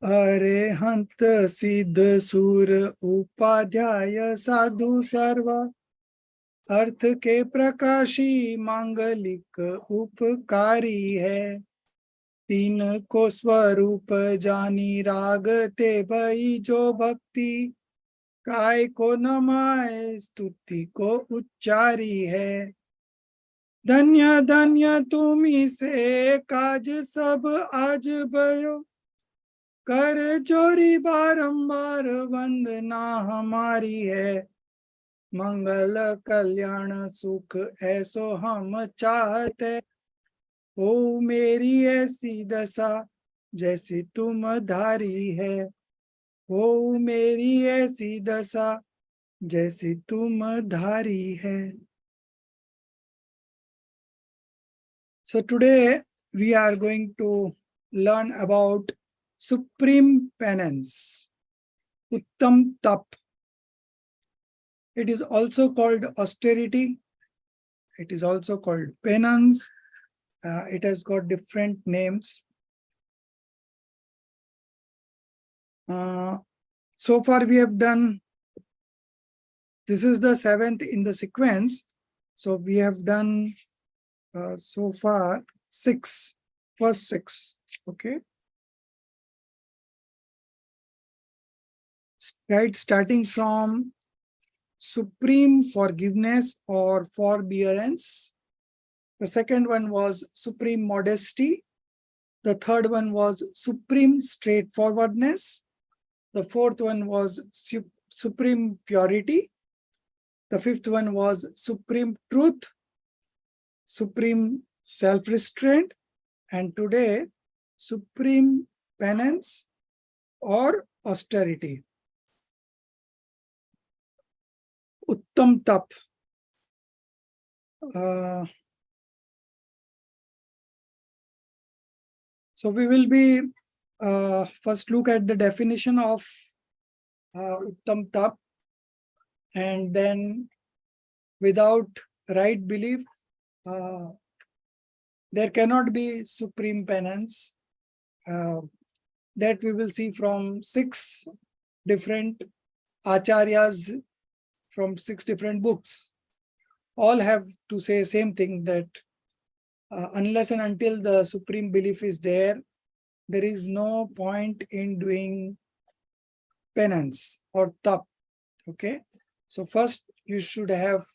अरेहंत सिद्ध सुर उपाध्याय साधु सर्व अर्थ के प्रकाशी मांगलिक उपकारी है। तीन को स्वरूप जानी राग ते भई जो भक्ति काय को नमाय स्तुति को उच्चारी है। धन्य धन्य तुम्ही से काज सब आज भयो कर जोरी बारंबार वंदना हमारी है। मंगल कल्याण सुख ऐसो हम चाहते हो मेरी ऐसी दशा जैसी तुम धारी है। हो मेरी ऐसी दशा जैसी तुम धारी है। So today we are going to learn about supreme penance, Uttam Tap. It is also called austerity. It is also called penance. It has got different names. So far we have done, this is the 7th in the sequence. So we have done so far first six, okay? Right, starting from supreme forgiveness or forbearance. The second one was supreme modesty. The third one was supreme straightforwardness. The fourth one was supreme purity. The fifth one was supreme truth, supreme self-restraint, and today, supreme penance or austerity. Uttam Tap. So we will be first look at the definition of Uttam Tap, and then without right belief, there cannot be supreme penance. That we will see from 6 different acharyas from 6 different books. All have to say same thing, that unless and until the supreme belief is there, there is no point in doing penance or tap. Okay, so first you should have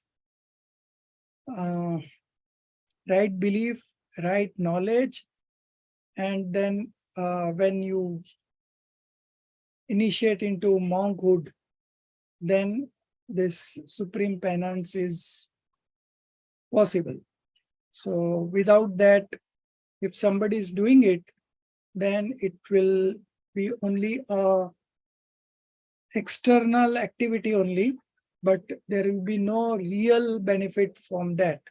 right belief, right knowledge, and then when you initiate into monkhood, then this supreme penance is possible. So without that, if somebody is doing it, then it will be only a external activity only, but there will be no real benefit from that.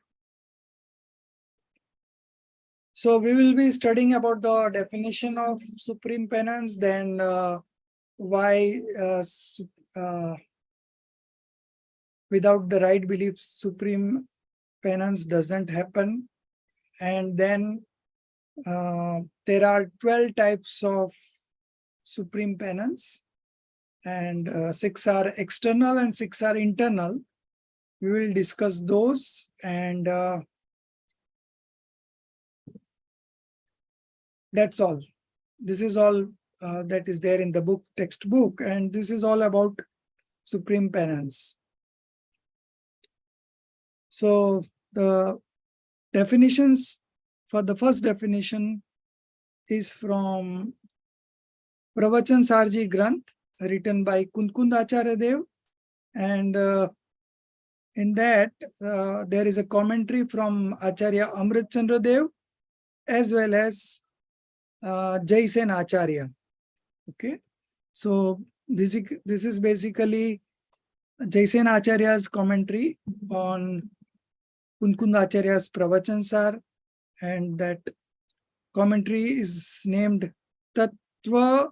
So we will be studying about the definition of supreme penance, then why without the right belief, supreme penance doesn't happen. And then there are 12 types of supreme penance, and 6 are external and 6 are internal. We will discuss those, and that's all. This is all that is there in the book, textbook, and this is all about supreme penance. So the definitions for the first definition is from Pravachan Sarji Granth, written by Kunkund Acharya Dev, and in that there is a commentary from Acharya Amrit Chandra Dev as well as Jaisen Acharya. Okay, so this is basically Jaisen Acharya's commentary on Kunkund Acharya's Pravachan Sar, and that commentary is named Tatva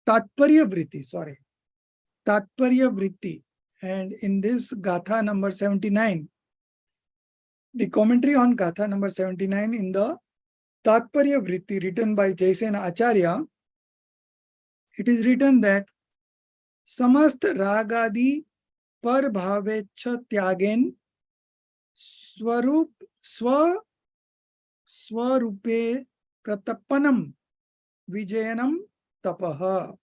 Tatparya Vritti, Tatparya Vritti. And in this Gatha number 79, the commentary on Gatha number 79 in the Tatparya Vritti written by Jaisen Acharya, it is written that Samast Ragadi par bhavecha tyagen swarupe pratapanam vijayanam tapaha.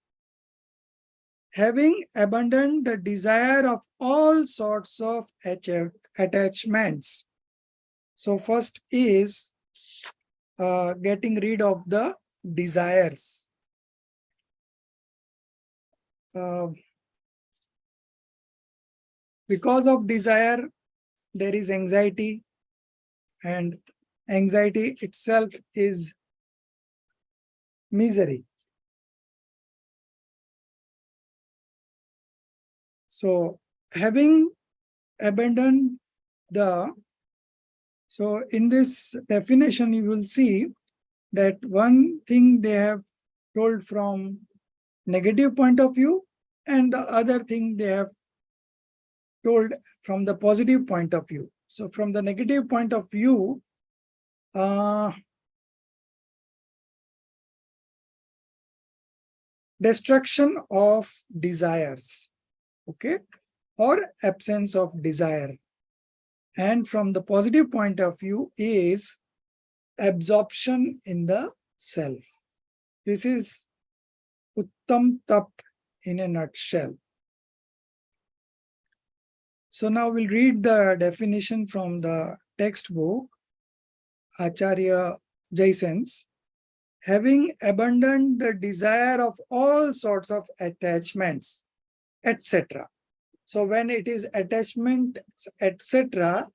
Having abandoned the desire of all sorts of attachments. So first is getting rid of the desires. Because of desire, there is anxiety, and anxiety itself is misery. So having abandoned so in this definition, you will see that one thing they have told from negative point of view, and the other thing they have told from the positive point of view. So from the negative point of view, destruction of desires, okay, or absence of desire. And from the positive point of view is absorption in the self. This is Uttam Tap in a nutshell. So now we'll read the definition from the textbook, Acharya Jaisen's. Having abandoned the desire of all sorts of attachments, etc. So when it is attachment, etc.,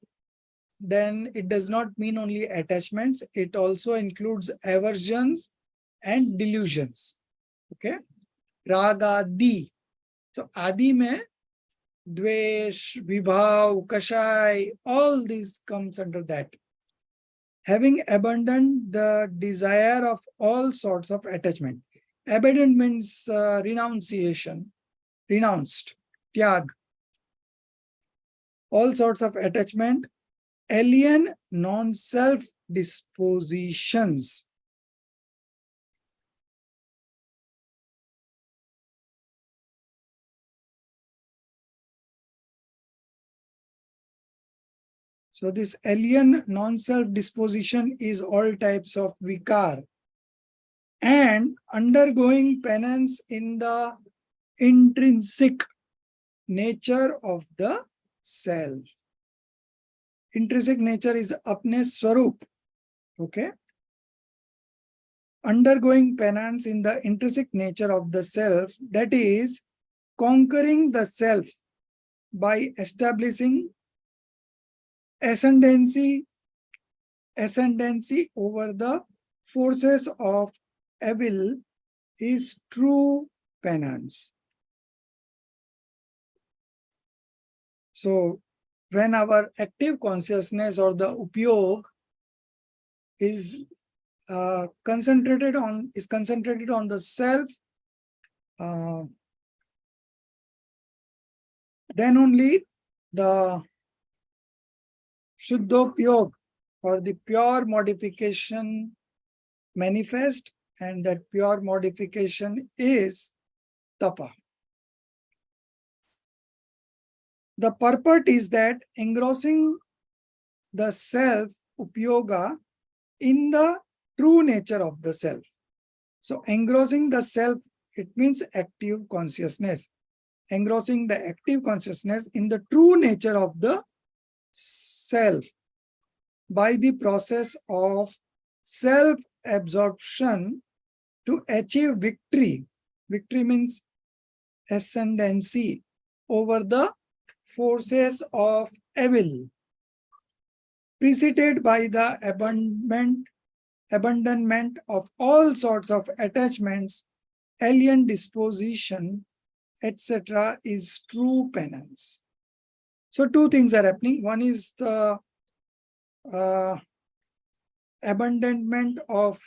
then it does not mean only attachments, it also includes aversions and delusions. Okay? Ragadi. So Adi mein Dvesh, Vibhav, Kashai, all these comes under that. Having abandoned the desire of all sorts of attachment. Abandoned means renunciation, renounced, tyag. All sorts of attachment, alien non-self dispositions. So this alien non-self disposition is all types of vikar and undergoing penance in the intrinsic nature of the self. Intrinsic nature is apne swarup. Okay. Undergoing penance in the intrinsic nature of the self, that is conquering the self by establishing ascendancy over the forces of evil is true penance. So when our active consciousness or the upyog is concentrated on the self, then only the Shuddhopyog or the pure modification manifest, and that pure modification is tapa. The purport is that engrossing the self upyoga in the true nature of the self. So engrossing the self, it means active consciousness. Engrossing the active consciousness in the true nature of the self by the process of self-absorption to achieve victory. Victory means ascendancy over the forces of evil, preceded by the abandonment of all sorts of attachments, alien disposition, etc. is true penance. So two things are happening. One is the abandonment of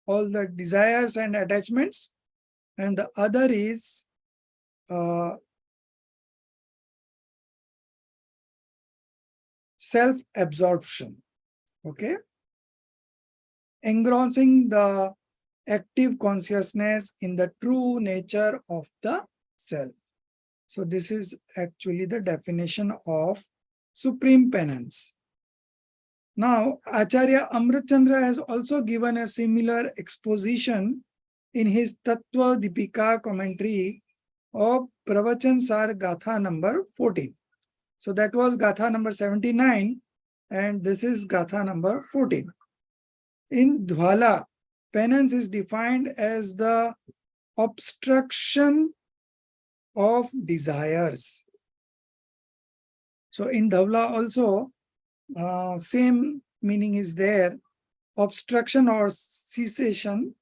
all the desires and attachments, and the other is self-absorption. Okay, engrossing the active consciousness in the true nature of the self. So this is actually the definition of supreme penance. Now, Acharya Amritchandra has also given a similar exposition in his Tattva Deepika commentary of Pravachan Sar Gatha number 14. So that was Gatha number 79, and this is Gatha number 14. In Dhwala, penance is defined as the obstruction of desires. So in Dhwala also, same meaning is there, obstruction or cessation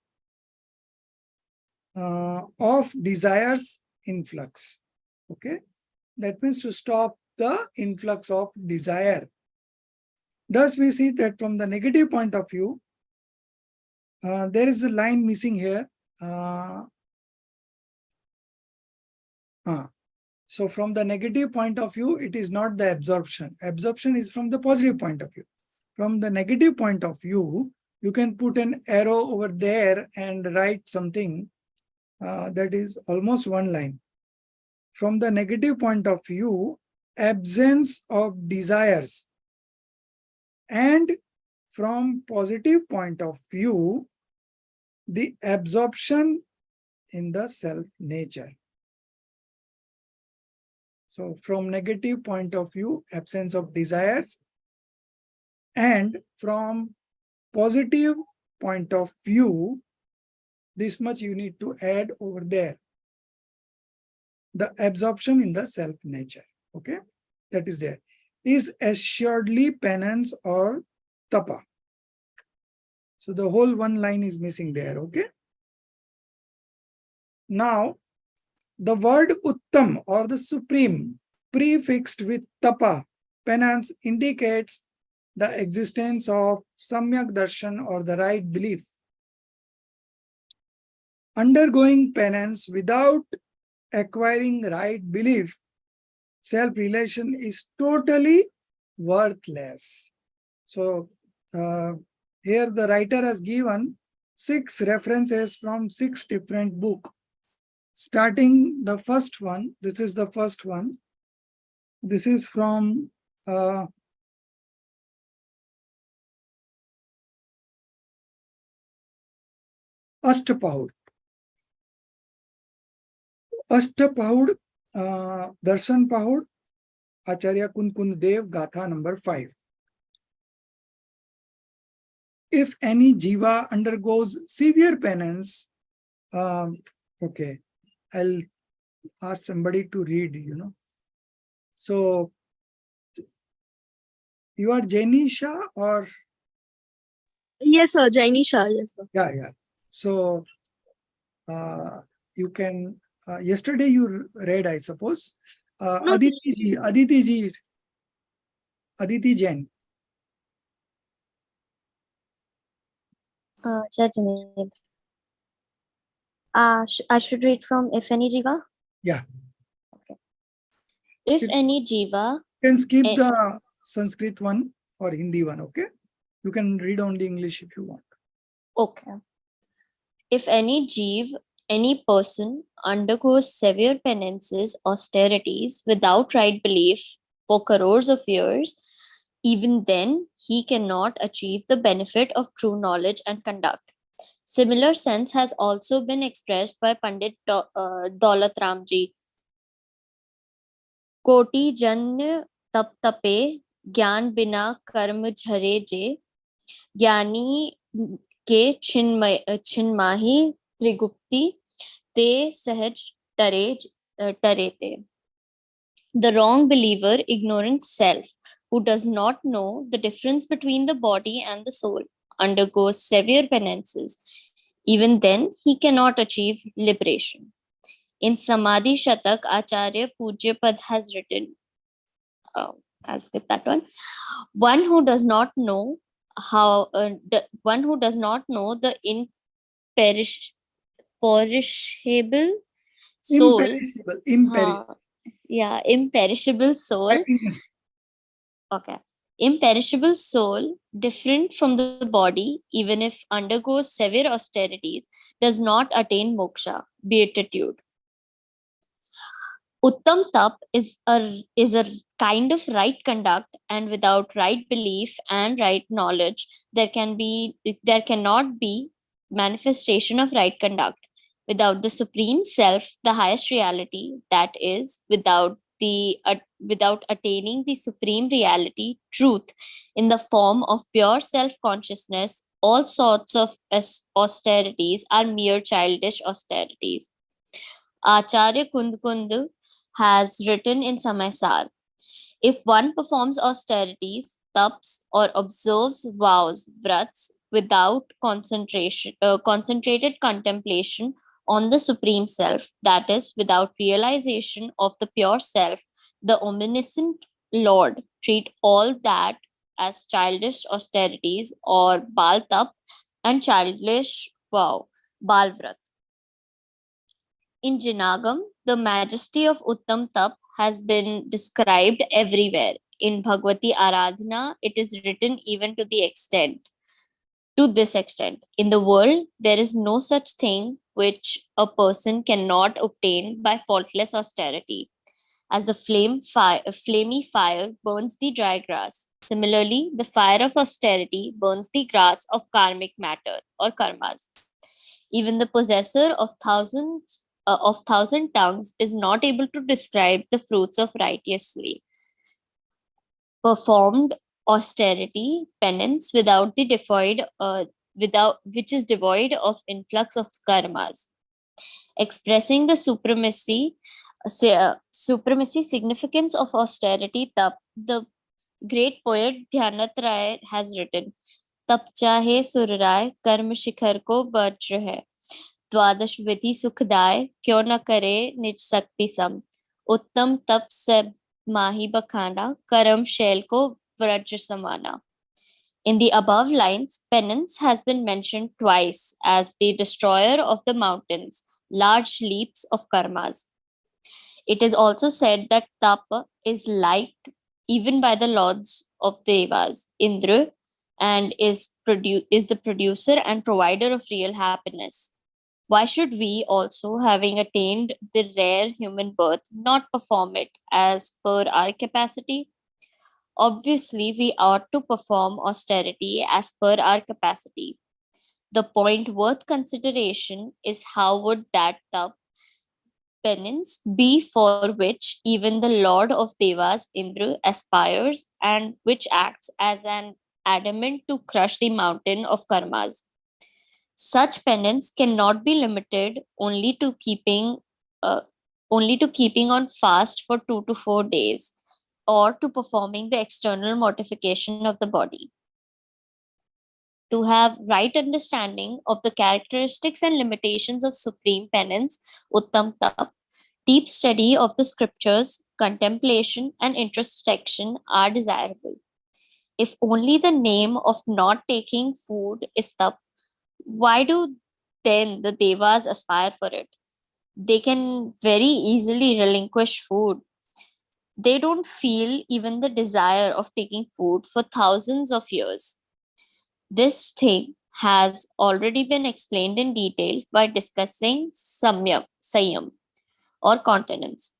of desires influx. Okay, that means to stop the influx of desire. Thus we see that from the negative point of view, there is a line missing here. So from the negative point of view, it is not the absorption. Absorption is from the positive point of view. From the negative point of view, you can put an arrow over there and write something that is almost one line. From the negative point of view, absence of desires. And from positive point of view, the absorption in the self nature. So from negative point of view, absence of desires, and from positive point of view, this much you need to add over there. The absorption in the self nature, okay, that is there, is assuredly penance or tapa. So the whole one line is missing there, okay. Now, the word uttam or the supreme prefixed with tapa, penance, indicates the existence of samyak darshan or the right belief. Undergoing penance without acquiring right belief, self-relation is totally worthless. So here the writer has given 6 references from 6 different books. Starting the first one, this is the first one. This is from Ashtapaud. Ashtapaud, Darshan Paud, Acharya Kunkund Dev, Gatha number 5. If any jiva undergoes severe penance, okay, I'll ask somebody to read, So, you are Jainisha or? Yes, sir. Jainisha. Yes, sir. Yeah. So, you can, yesterday you read, I suppose. No, Aditi Jain. Jajneet. I should read from If Any Jiva? Yeah. Okay. If any jiva. You can skip the Sanskrit one or Hindi one, okay? You can read only English if you want. Okay. If any jiv, any person undergoes severe penances, austerities without right belief for crores of years, even then he cannot achieve the benefit of true knowledge and conduct. Similar sense has also been expressed by Pandit Daulat Ramji. Koti janya tap tape ज्ञान बिना कर्म झरे जे, ज्ञानी के छिन्माही त्रिगुप्ति, ते सहज टरे ते. The wrong believer, ignoring self, who does not know the difference between the body and the soul, undergoes severe penances. Even then, he cannot achieve liberation. In Samadhi Shatak, Acharya Pujyapad has written, I'll skip that one. One who does not know one who does not know the imperishable soul, Imperishable. imperishable soul. Happiness. Okay. Imperishable soul, different from the body, even if undergoes severe austerities, does not attain moksha, beatitude. Uttam tap is a kind of right conduct, and without right belief and right knowledge, there cannot be manifestation of right conduct. Without the supreme self, the highest reality, that is, without attaining the supreme reality, truth, in the form of pure self consciousness, all sorts of austerities are mere childish austerities. Acharya Kund has written in Samaysar, if one performs austerities, taps, or observes vows, vrats, without concentrated contemplation on the Supreme Self, that is, without realization of the pure Self, the omniscient Lord treat all that as childish austerities or bal tap and childish vow, bal vrat. In Jinagam, the majesty of Uttam Tap has been described everywhere. In Bhagavati Aradhana, it is written even to this extent. In the world, there is no such thing which a person cannot obtain by faultless austerity. As the flamy fire burns the dry grass, similarly, the fire of austerity burns the grass of karmic matter or karmas. Even the possessor of thousand tongues is not able to describe the fruits of righteously performed austerity, penance without which is devoid of influx of karmas. Expressing the supremacy significance of austerity, the great poet Dhyanat Rai has written, तप चाहे सुर राय कर्म शिखर को वज्र है, द्वादश विधि सुखदाय क्यों न करे निज शक्ति सम, उत्तम तप सब माही बखाना करम शैल को वज्र समाना. In the above lines, penance has been mentioned twice as the destroyer of the mountains, large leaps of karmas. It is also said that tapa is liked even by the lords of devas, Indra, and is the producer and provider of real happiness. Why should we also, having attained the rare human birth, not perform it as per our capacity? Obviously, we ought to perform austerity as per our capacity. The point worth consideration is how would that penance be for which even the Lord of Devas, Indra, aspires, and which acts as an adamant to crush the mountain of karmas. Such penance cannot be limited uh, only to keeping on fast for 2 to 4 days, or to performing the external mortification of the body. To have right understanding of the characteristics and limitations of supreme penance, Uttam Tap, deep study of the scriptures, contemplation, and introspection are desirable. If only the name of not taking food is tap, why do then the devas aspire for it? They can very easily relinquish food. They don't feel even the desire of taking food for thousands of years. This thing has already been explained in detail by discussing Sayam or continence.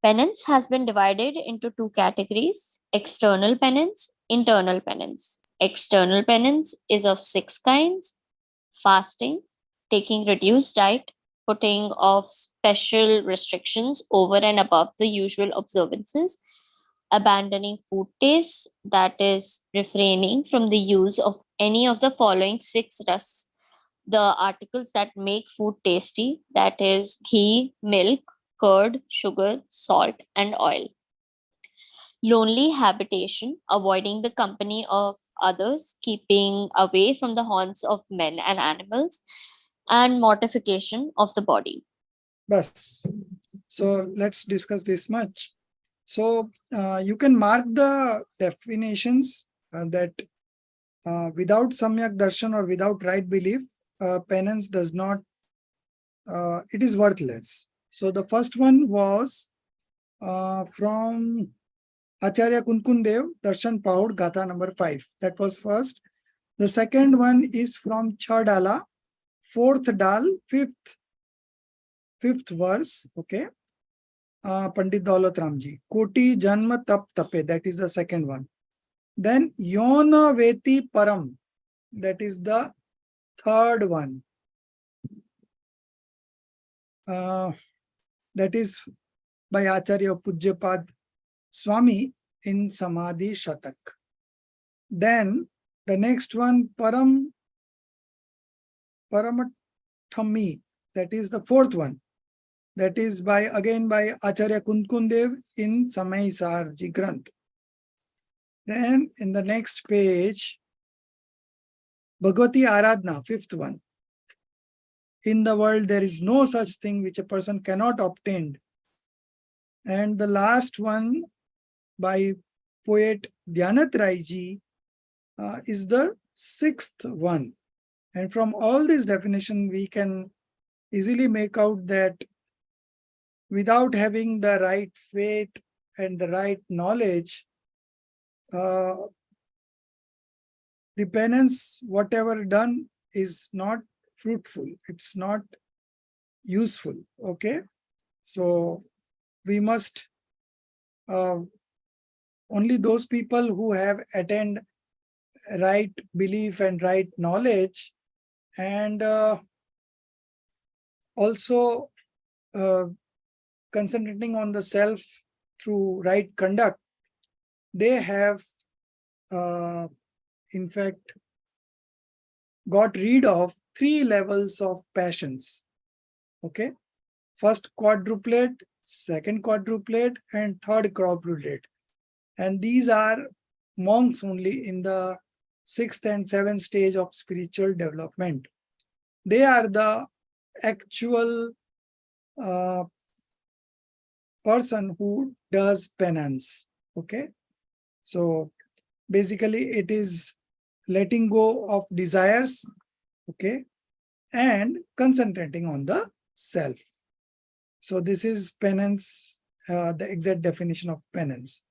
Penance has been divided into two categories: external penance, internal penance. External penance is of 6 kinds: fasting, taking reduced diet, putting off special restrictions over and above the usual observances, abandoning food tastes, that is, refraining from the use of any of the following 6 rasas. The articles that make food tasty, that is, ghee, milk, curd, sugar, salt, and oil. Lonely habitation, avoiding the company of others, keeping away from the haunts of men and animals, and mortification of the body. Bas. So let's discuss this much. So you can mark the definitions that without samyak darshan or without right belief, penance does not, it is worthless. So the first one was from Acharya Kunkundev, Darshan Paud, Gatha number 5. That was first. The second one is from Chadala, 4th Dal, 5th verse. Okay. Pandit Daulat Ramji. Koti Janma Tap Tape. That is the second one. Then Yona Veti Param. That is the third one. That is by Acharya Pujyapad Swami in Samadhi Shatak. Then the next one, Paramathami, that is the fourth one. That is again by Acharya Kunkundev in Samay Sarji Granth. Then in the next page, Bhagavati Aradhana, 5th one. In the world there is no such thing which a person cannot obtain. And the last one by poet Dhyanat Rai ji is the 6th one. And from all this definition, we can easily make out that without having the right faith and the right knowledge, the penance, whatever done, is not fruitful. It's not useful. Okay. So we must, only those people who have attained right belief and right knowledge, and also concentrating on the self through right conduct, they have in fact got rid of 3 levels of passions. Okay. First quadruplet, second quadruplet, and third quadruplet. And these are monks only in the 6th and 7th stage of spiritual development. They are the actual person who does penance. Okay. So basically it is letting go of desires, okay, and concentrating on the self. So this is penance, the exact definition of penance.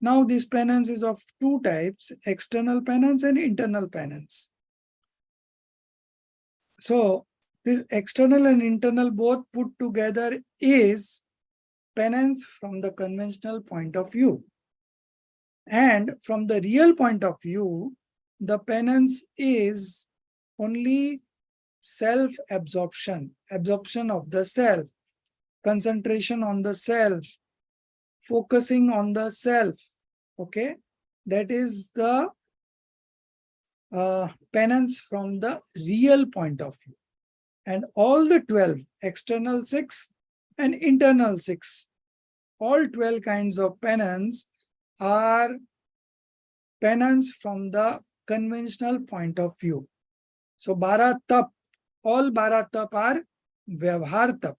Now this penance is of 2 types, external penance and internal penance. So this external and internal both put together is penance from the conventional point of view. And from the real point of view, the penance is only self-absorption, absorption of the self, concentration on the self, focusing on the self. Okay, that is the penance from the real point of view. And all the 12, external 6 and internal 6, all 12 kinds of penance are penance from the conventional point of view. So 12 tap, all 12 tap are vyavhar tap.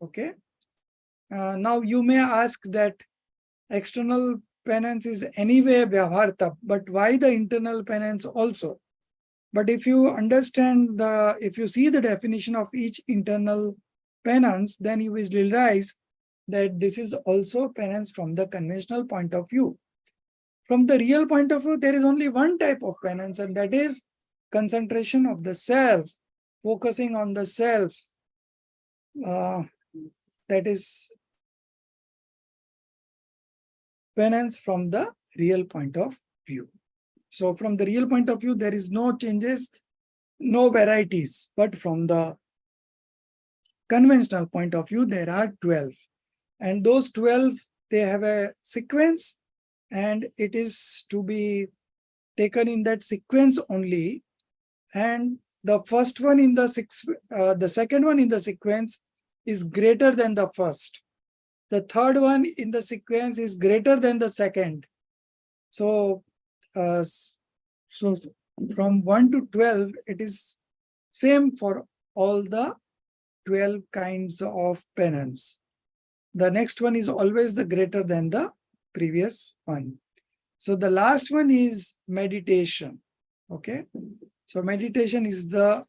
Okay. Now you may ask that external penance is anyway vyavhar tap, but why the internal penance also? But if you understand if you see the definition of each internal penance, then you will realize that this is also penance from the conventional point of view. From the real point of view, there is only one type of penance, and that is concentration of the self, focusing on the self. That is penance from the real point of view. So from the real point of view, there is no changes, no varieties, but from the conventional point of view, there are 12. And those 12, they have a sequence and it is to be taken in that sequence only. And the first one in the the second one in the sequence is greater than the first. The third one in the sequence is greater than the second. So, so from 1 to 12, it is same for all the 12 kinds of penance. The next one is always the greater than the previous one. So the last one is meditation. Okay. So meditation is the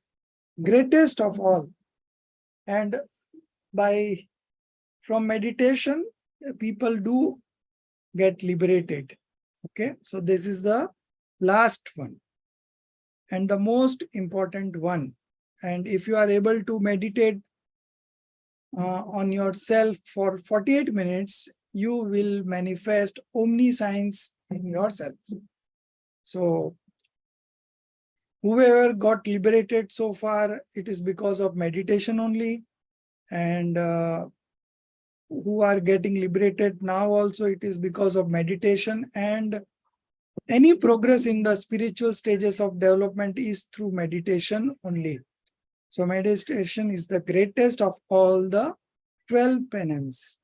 greatest of all. And from meditation, people do get liberated. Okay. So this is the last one and the most important one. And if you are able to meditate on yourself for 48 minutes, you will manifest omniscience in yourself. So whoever got liberated so far, it is because of meditation only. And who are getting liberated now also, it is because of meditation. And any progress in the spiritual stages of development is through meditation only. So meditation is the greatest of all the 12 penance.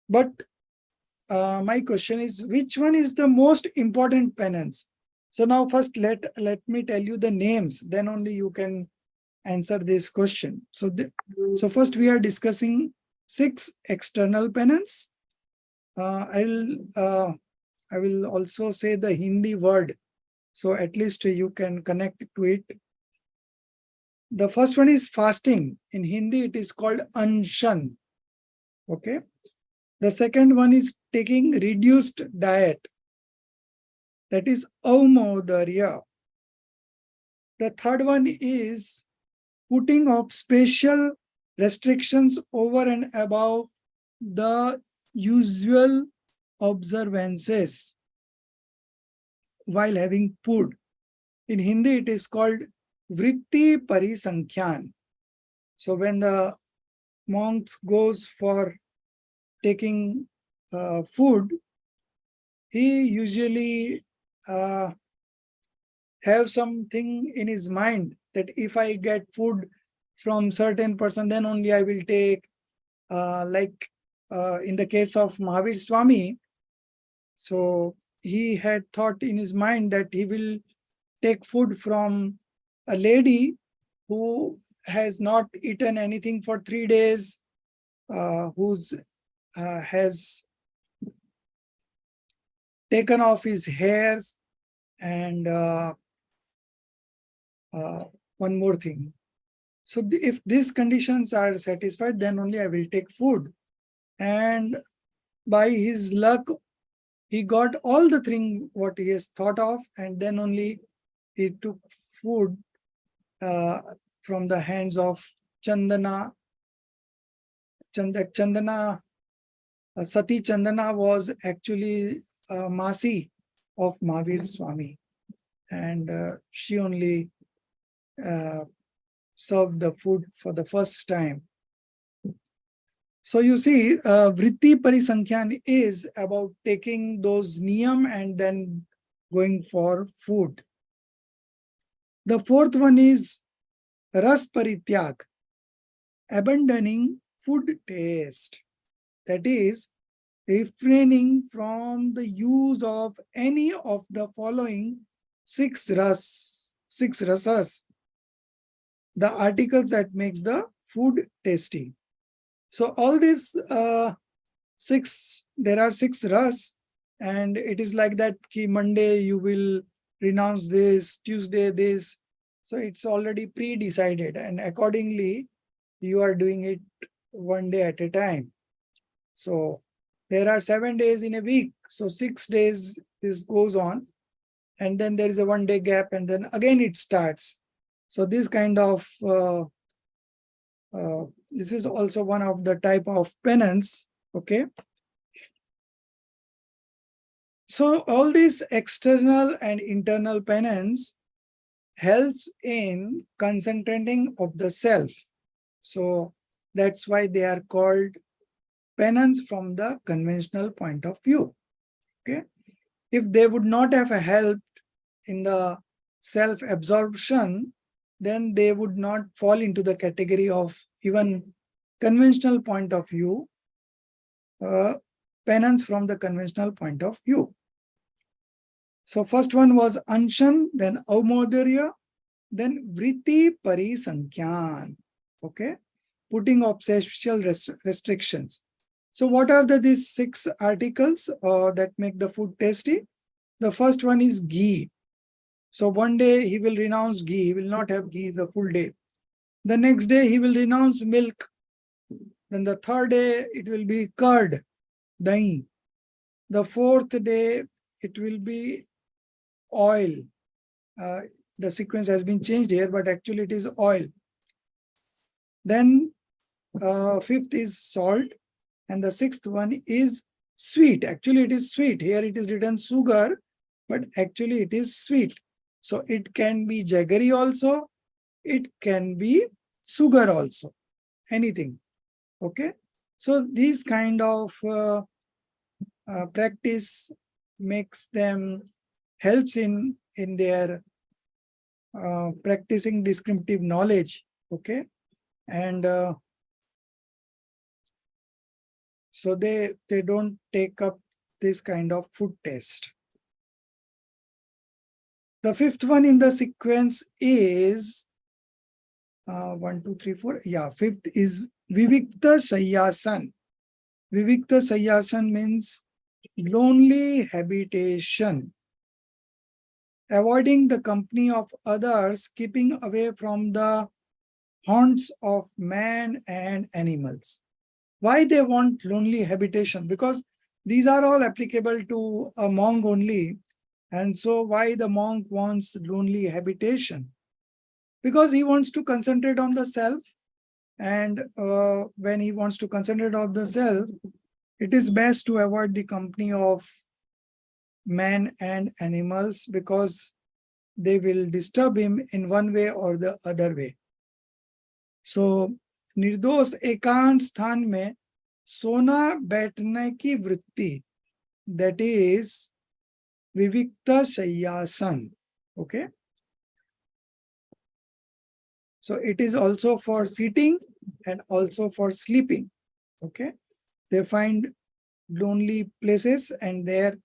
But my question is, which one is the most important penance? So now first let me tell you the names, then only you can answer this question. So first we are discussing 6 external penance. I will also say the Hindi word, so at least you can connect to it. The first one is fasting. In Hindi, it is called anshan. Okay. The second one is taking reduced diet. That is aumodarya. The third one is putting of special restrictions over and above the usual observances while having food. In Hindi, it is called vritti parisankhyan. So when the monk goes for taking food, he usually have something in his mind that if I get food from certain person, then only I will take, in the case of Mahavir Swami. So he had thought in his mind that he will take food from a lady who has not eaten anything for 3 days, who's has taken off his hairs, and one more thing. So if these conditions are satisfied, then only I will take food. And by his luck, he got all the thing what he has thought of, and then only he took food from the hands of Chandana. Chandana, Sati Chandana was actually Masi of Mahavir Swami, and she only served the food for the first time. So you see, vritti parisankhyan is about taking those niyam and then going for food. The fourth one is ras parityag, abandoning food taste. That is, refraining from the use of any of the following 6 rasas, the articles that makes the food tasty. So all these there are 6 ras, and it is like that, Monday you will renounce this, Tuesday this. So it's already pre-decided, and accordingly you are doing it one day at a time. So there are 7 days in a week. So 6 days this goes on, and then there is a 1 day gap, and then again it starts. So this kind of this is also one of the type of penance. Okay. So all these external and internal penance helps in concentrating of the self. So that's why they are called penance from the conventional point of view. Okay. if they would not have helped in the self-absorption, then they would not fall into the category of even conventional point of view, penance from the conventional point of view. So first one was anshan, then aumodharya, then vritti parisankhyan. Okay, putting of special restrictions. So what are these 6 articles that make the food tasty? The first one is ghee. So one day he will renounce ghee, he will not have ghee the full day. The next day he will renounce milk. Then the third day it will be curd, dahi. The fourth day it will be oil. The sequence has been changed here, but actually it is oil. Then fifth is salt, and the sixth one is sweet. Actually it is sweet. Here it is written sugar, but actually it is sweet. So it can be jaggery also, it can be sugar also, anything. Okay, so these kind of practice makes them, helps in their practicing descriptive knowledge. Okay, and so they don't take up this kind of food taste. The fifth one in the sequence is 1, 2, 3, 4. Yeah, fifth is Vivikta Shayyasan. Vivikta Shayyasan means lonely habitation, avoiding the company of others, keeping away from the haunts of man and animals. Why they want lonely habitation? Because these are all applicable to a monk only. And so why the monk wants lonely habitation? Because he wants to concentrate on the self. And when he wants to concentrate on the self, it is best to avoid the company of man and animals, because they will disturb him in one way or the other way. So निर्दोष एकांत स्थान में सोना बैठने की वृत्ति, that is vivikta shayyasan. Okay, so it is also for sitting and also for sleeping. Okay, they find lonely places and there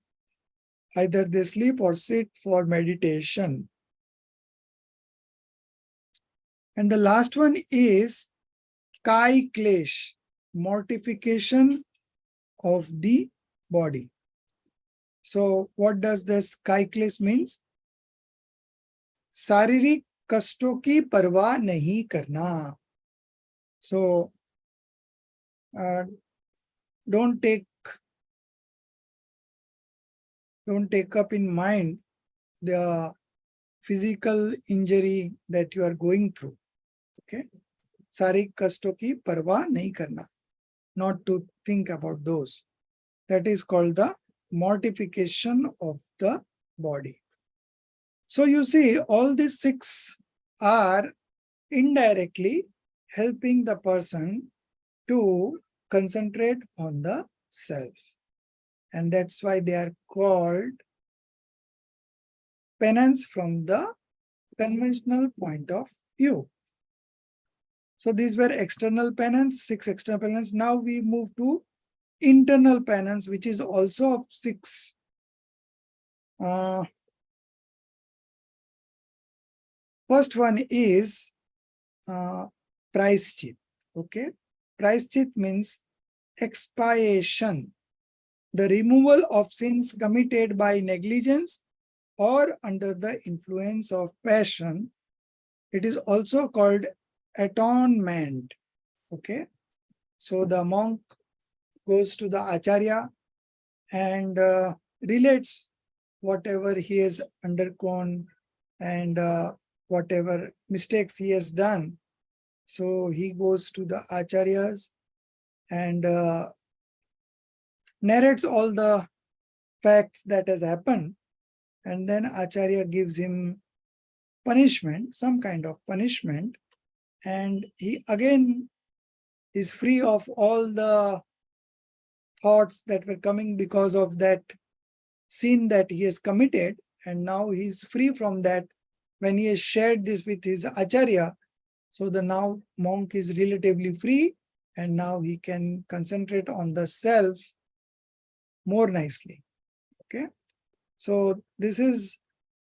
either they sleep or sit for meditation. And the last one is kai klesh, mortification of the body. So what does this kai klesh means? शारीरिक कष्टों की परवाह नहीं करना. So don't take up in mind the physical injury that you are going through. Okay, शारीरिक कष्टों की परवाह नहीं करना, not to think about those. That is called the mortification of the body. So you see, all these 6 are indirectly helping the person to concentrate on the self. And that's why they are called penance from the conventional point of view. So these were external penance, 6 external penance. Now we move to internal penance, which is also of 6. First one is praischit. Okay, praischit means expiation, the removal of sins committed by negligence or under the influence of passion. It is also called atonement. Okay, so the monk goes to the acharya and relates whatever he has undergone and whatever mistakes he has done. So he goes to the acharyas and narrates all the facts that has happened, and then acharya gives him punishment, some kind of punishment, and he again is free of all the thoughts that were coming because of that sin that he has committed, and now he is free from that when he has shared this with his acharya. So the now monk is relatively free, and now he can concentrate on the self more nicely. Okay, so this is,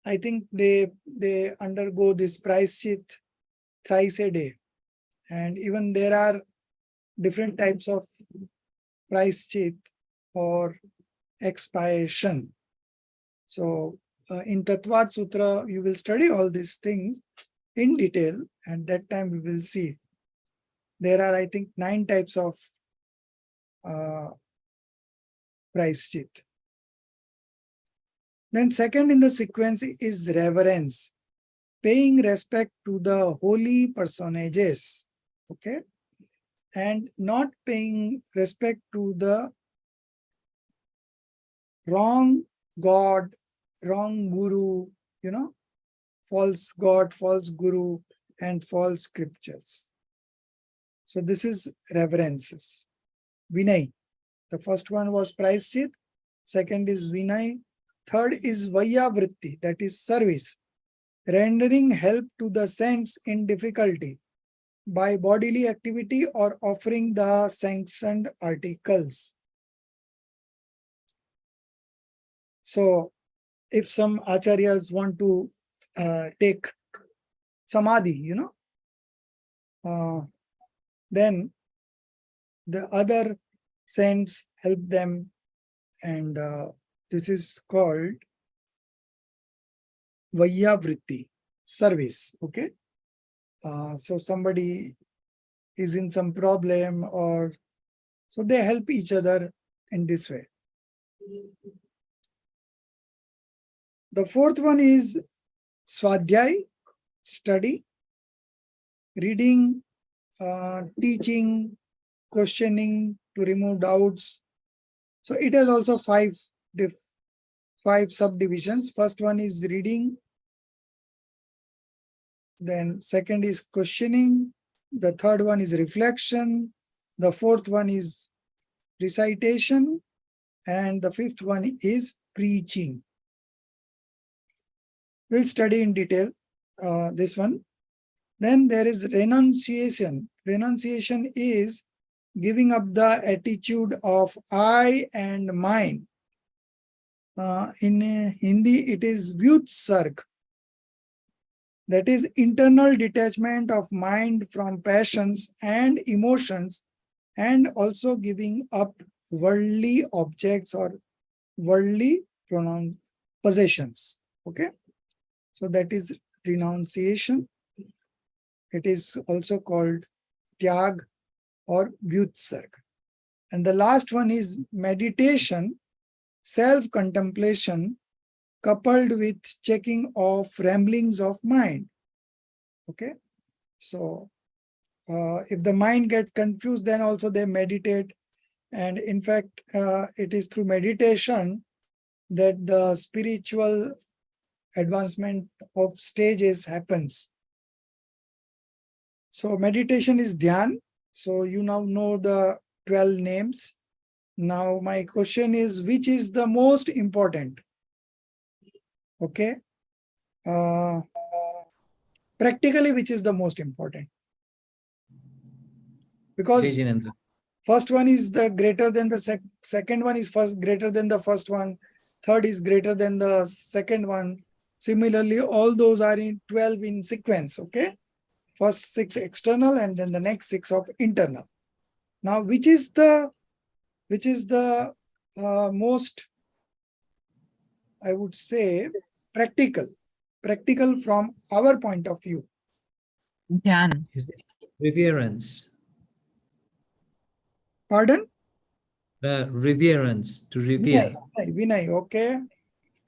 I think they undergo this prayashchit thrice a day, and even there are different types of prayashchit for expiation. So in Tattvat Sutra, you will study all these things in detail, and that time we will see. There are, I think, 9 types of prayashchit. Then second in the sequence is reverence, paying respect to the holy personages, okay, and not paying respect to the wrong god, wrong guru, false god, false guru, and false scriptures. So this is reverences. Vinay. The first one was prayashchit, second is Vinay, third is Vayavritti, that is service, rendering help to the saints in difficulty by bodily activity or offering the sanctioned articles. So if some acharyas want to take samadhi, then the other saints help them, and this is called Vayavritti, service. Okay, so somebody is in some problem, or so they help each other in this way. The fourth one is Swadhyay, study, reading, teaching, questioning to remove doubts. So it has also five subdivisions. First one is reading, then second is questioning, the third one is reflection, the fourth one is recitation, and the fifth one is preaching. We'll study in detail this one. Then there is renunciation. Renunciation is giving up the attitude of I and mine. In Hindi, it is vyutsarg. That is internal detachment of mind from passions and emotions, and also giving up worldly objects or worldly possessions. Okay, so that is renunciation. It is also called tyag or vyutsarg. And the last one is meditation, self-contemplation, coupled with checking off ramblings of mind. Okay, so if the mind gets confused, then also they meditate, and in fact it is through meditation that the spiritual advancement of stages happens. So meditation is dhyan. So you now know the 12 names. Now my question is, which is the most important? Okay, practically, which is the most important? Because Vijayendra. first one is the greater than the second one is greater than the first one, third is greater than the second one. Similarly, all those are in 12 in sequence. Okay, first 6 external, and then the next 6 of internal. Now, which is the most, I would say, practical from our point of view? Dhyan. Reverence. Pardon? Reverence, to revere. Vinay, okay.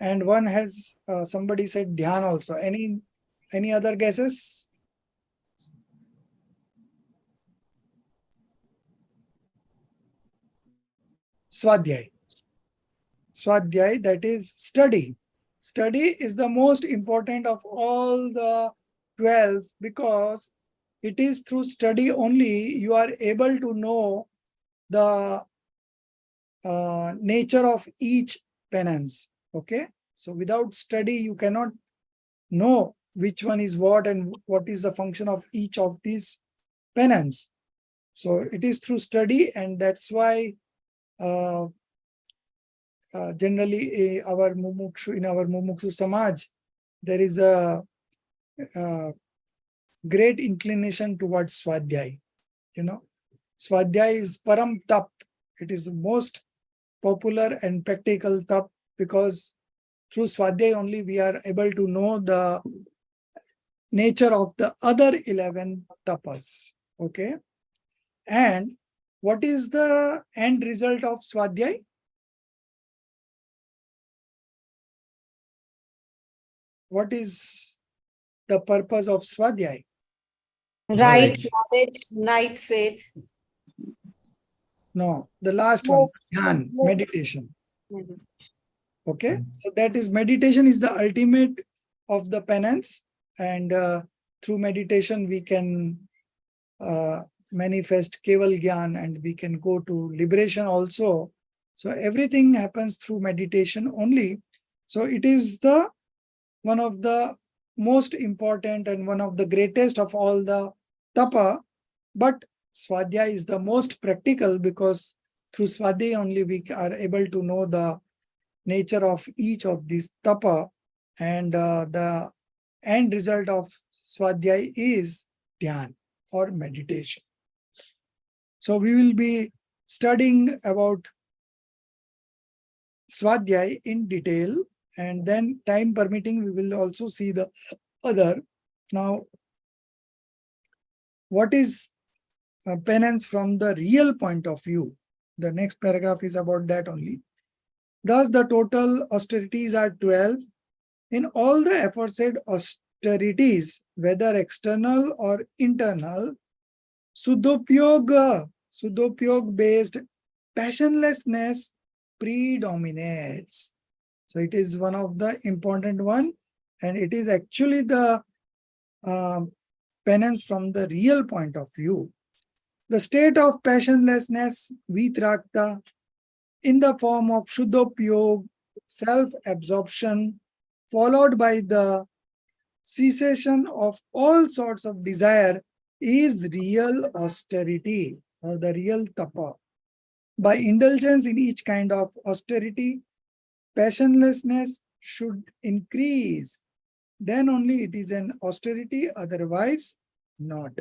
And one has, somebody said dhyan also. Any other guesses? Swadhyay. Swadhyay, that is study. Study is the most important of all the 12, because it is through study only you are able to know the nature of each penance. Okay. So without study, you cannot know which one is what and what is the function of each of these penance. So it is through study, and that's why generally our mumukshu, in our mumukshu samaj, there is a great inclination towards swadhyay. You know, swadhyay is param tap. It is the most popular and practical tap, because through swadhyay only we are able to know the nature of the other 11 tapas. Okay. And what is the end result of swadhyay? What is the purpose of swadhyay? Right Knowledge. knowledge, right faith. No, the last one, dhyan, meditation. Okay, so that is, meditation is the ultimate of the penance, and through meditation we can manifest keval gyan, and we can go to liberation also. So everything happens through meditation only. So it is the one of the most important and one of the greatest of all the tapa, but swadhyaya is the most practical, because through swadhyaya only we are able to know the nature of each of these tapa, and the end result of swadhyaya is dhyan or meditation. So we will be studying about swadhyaya in detail, and then time permitting we will also see the other. Now, what is penance from the real point of view? The next paragraph is about that only. Thus, the total austerities are 12. In all the aforesaid austerities, whether external or internal, Sudopyog based passionlessness predominates. So it is one of the important one, and it is actually the penance from the real point of view. The state of passionlessness, vitrakta, in the form of shuddhopyog, self-absorption, followed by the cessation of all sorts of desire, is real austerity or the real tapa. By indulgence in each kind of austerity, passionlessness should increase. Then only it is an austerity, otherwise not.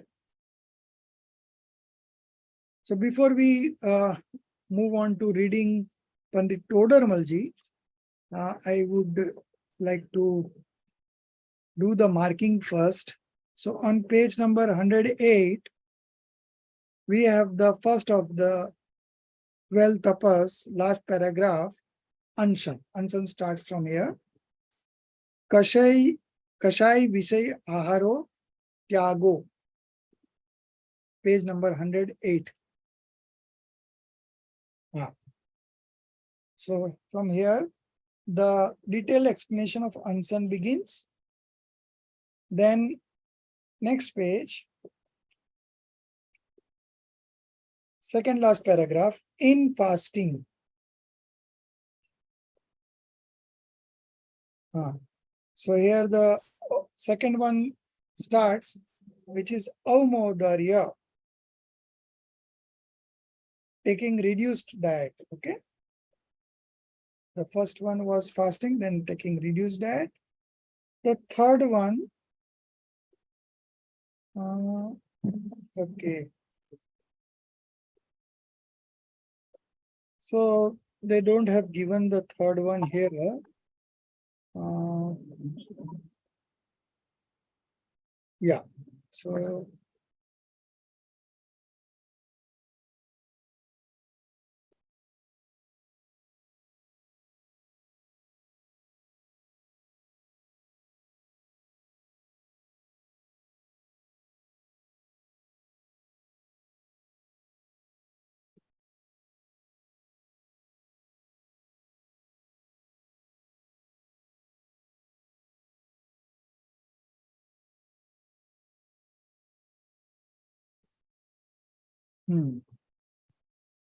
So before we move on to reading Pandit Todarmalji, I would like to do the marking first. So on page number 108, we have the first of the 12 tapas, last paragraph, Anshan. Anshan starts from here. Kashai Vishay Aharo Tyago. Page number 108. So from here, the detailed explanation of Anshan begins. Then next page, second last paragraph, in fasting. So here the second one starts, which is Aumodarya, taking reduced diet. Okay. The first one was fasting, then taking reduced diet. The third one, okay. So they don't have given the third one here. Yeah. So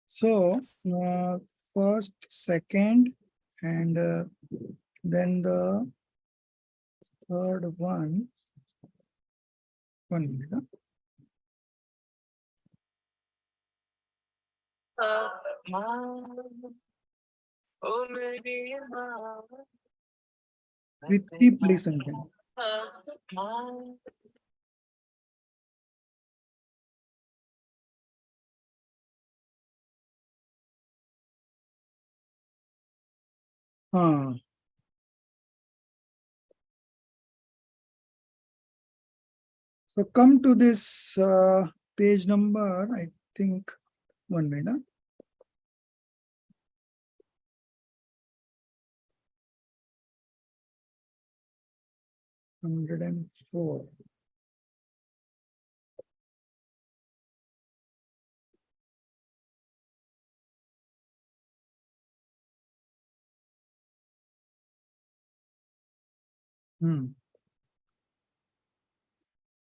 So, first, second, And then the third one minute. Prithvi, please something. So come to this page number, I think, 1 minute. Huh? 104.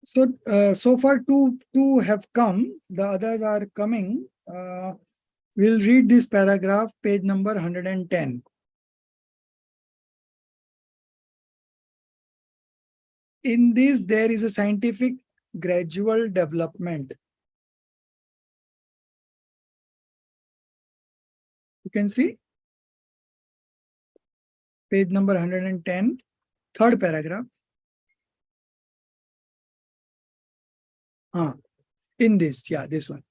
So, so far two have come, the others are coming. We'll read this paragraph, page number 110. In this, there is a scientific gradual development. You can see page number 110, third paragraph. In this, yeah, this one.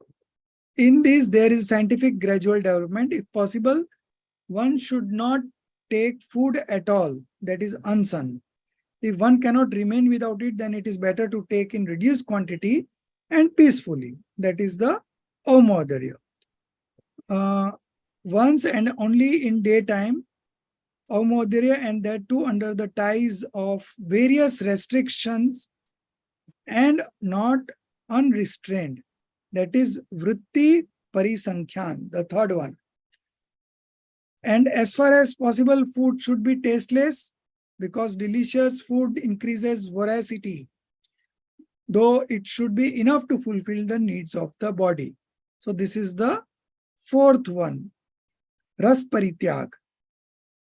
In this, there is scientific gradual development. If possible, one should not take food at all, that is unsun. If one cannot remain without it, then it is better to take in reduced quantity and peacefully. That is the Omodharya. Once and only in daytime, Omodharya, and that too under the ties of various restrictions and not unrestrained. That is Vritti Parisankhyan, the third one. And as far as possible, food should be tasteless, because delicious food increases voracity, though it should be enough to fulfill the needs of the body. So this is the fourth one, Ras Parityag.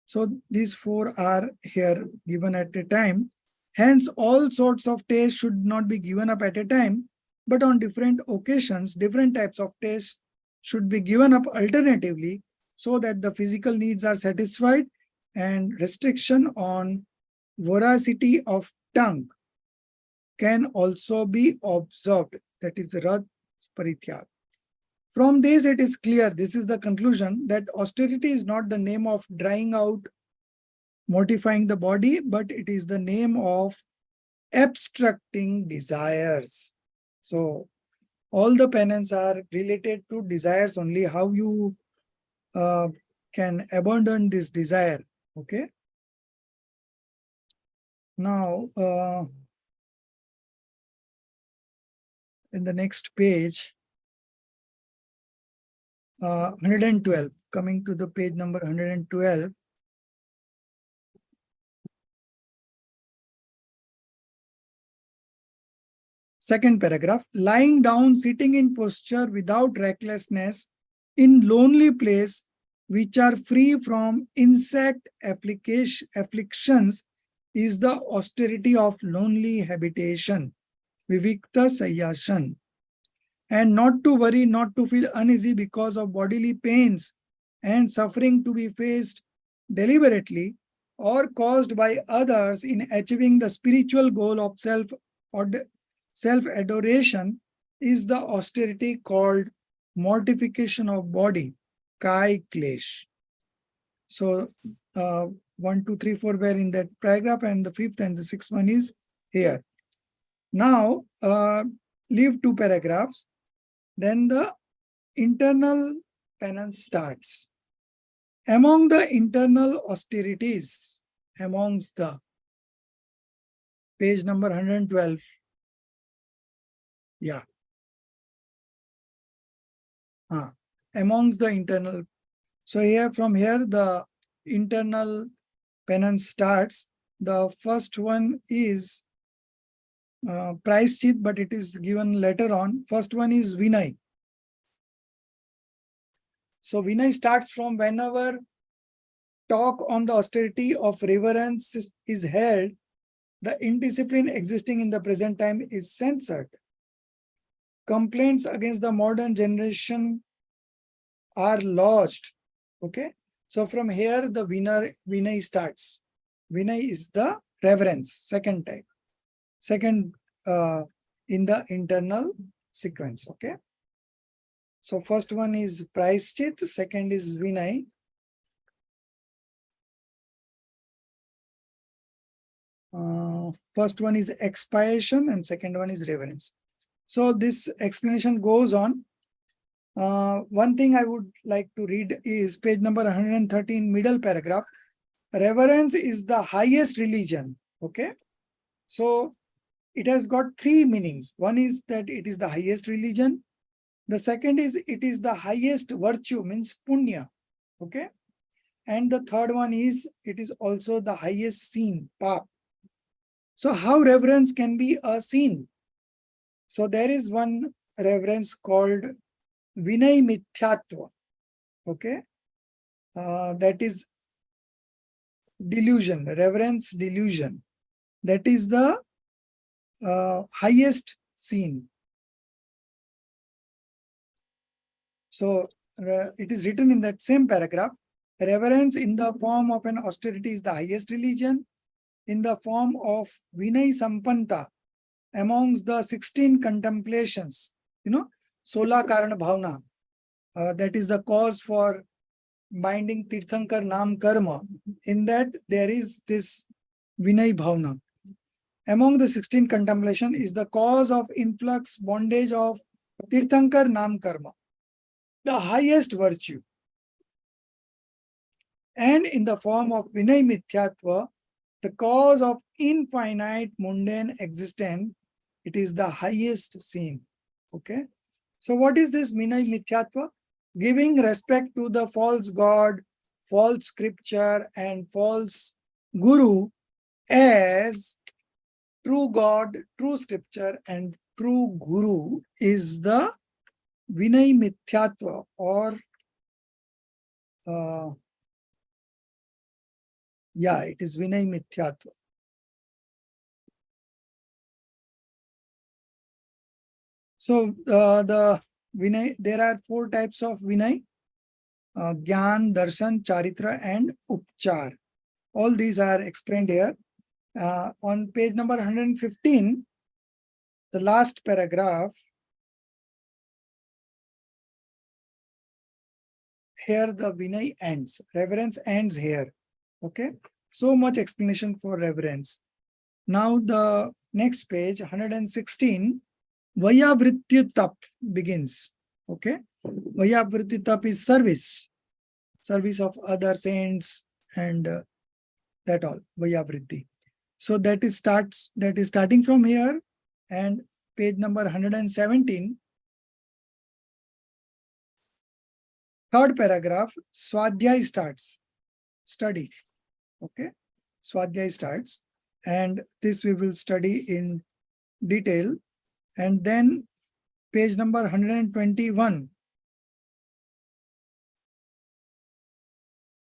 So these four are here given at a time. Hence, all sorts of taste should not be given up at a time, but on different occasions, different types of taste should be given up alternatively, so that the physical needs are satisfied and restriction on voracity of tongue can also be observed. That is Ras Parityag. From this, it is clear, this is the conclusion, that austerity is not the name of drying out, mortifying the body, but it is the name of obstructing desires. So all the penance are related to desires only, how you can abandon this desire. Okay. Now, in the next page, 112, coming to the page number 112. Second paragraph, lying down, sitting in posture without recklessness, in lonely place, which are free from insect afflictions, is the austerity of lonely habitation, Vivikta Sayyashan. And not to worry, not to feel uneasy because of bodily pains and suffering to be faced deliberately or caused by others in achieving the spiritual goal of self-adoration, is the austerity called mortification of body, Kai Klesh. So 1, 2, 3, 4 were in that paragraph, and the fifth and the sixth one is here. Now, leave 2 paragraphs. Then the internal penance starts. Among the internal austerities, amongst the page number 112. Yeah. Amongst the internal. So here, from here, the internal penance starts. The first one is Praischit, but it is given later on. First one is Vinay. So Vinay starts from whenever talk on the austerity of reverence is held, the indiscipline existing in the present time is censored. Complaints against the modern generation are lodged. Okay, so from here the Vinay starts. Vinay is the reverence, second type, second in the internal sequence. Okay, so first one is Praischit, second is Vinay. First one is expiation and second one is reverence. So this explanation goes on. One thing I would like to read is page number 113, middle paragraph. Reverence is the highest religion. Okay, so it has got three meanings. One is that it is the highest religion. The second is it is the highest virtue, means punya. Okay, and the third one is it is also the highest sin, pap. So how reverence can be a sin? So there is one reverence called Vinay Mithyatva. Okay, that is delusion, reverence delusion. That is the highest sin. So it is written in that same paragraph. Reverence in the form of an austerity is the highest religion. In the form of Vinay Sampanta, amongst the 16 contemplations, Sola Karana Bhavna, that is the cause for binding Tirthankar Nam Karma. In that there is this Vinay Bhavna. Among the 16 contemplation is the cause of influx, bondage of Tirthankar Nam Karma, the highest virtue. And in the form of Vinay Mithyatva, the cause of infinite mundane existence, it is the highest sin. Okay. So what is this Vinay Mithyatva? Giving respect to the false God, false scripture, and false guru as true God, true scripture, and true guru is the Vinay Mithyatva, or it is Vinay Mithyatva. So the Vinay, there are 4 types of Vinay: Gyan, Darshan, Charitra, and Upchar. All these are explained here. On page number 115, the last paragraph, here the Vinay ends. Reverence ends here. Okay. So much explanation for reverence. Now the next page, 116, Vayavritya Tap begins. Okay. Vayavritya Tap is service. Service of other saints and that all, Vayavritti. So that is starting from here, and page number 117, third paragraph, Swadhyay starts. Study. Okay. Swadhyay starts, and this we will study in detail. And then page number 121,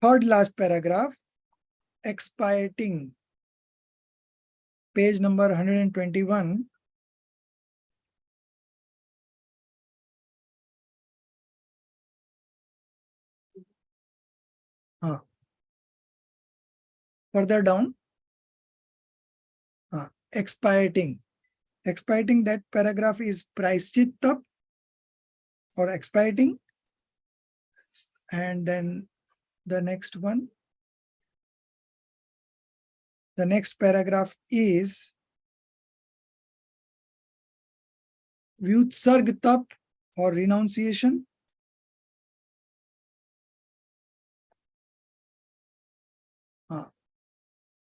third last paragraph, expiating. Page number 121. Further down, expiating. Expiating, that paragraph is Praischittab or expiating. And then the next one, the next paragraph is Vyutsargtab or renunciation.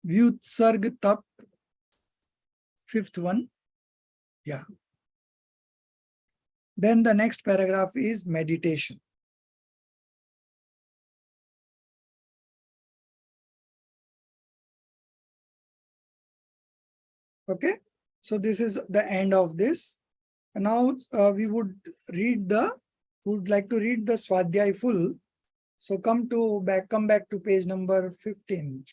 Vyutsargtab, fifth one. Yeah. Then the next paragraph is meditation. Okay. So this is the end of this. Now we would like to read the Swadhyay full. So come back to page number 15.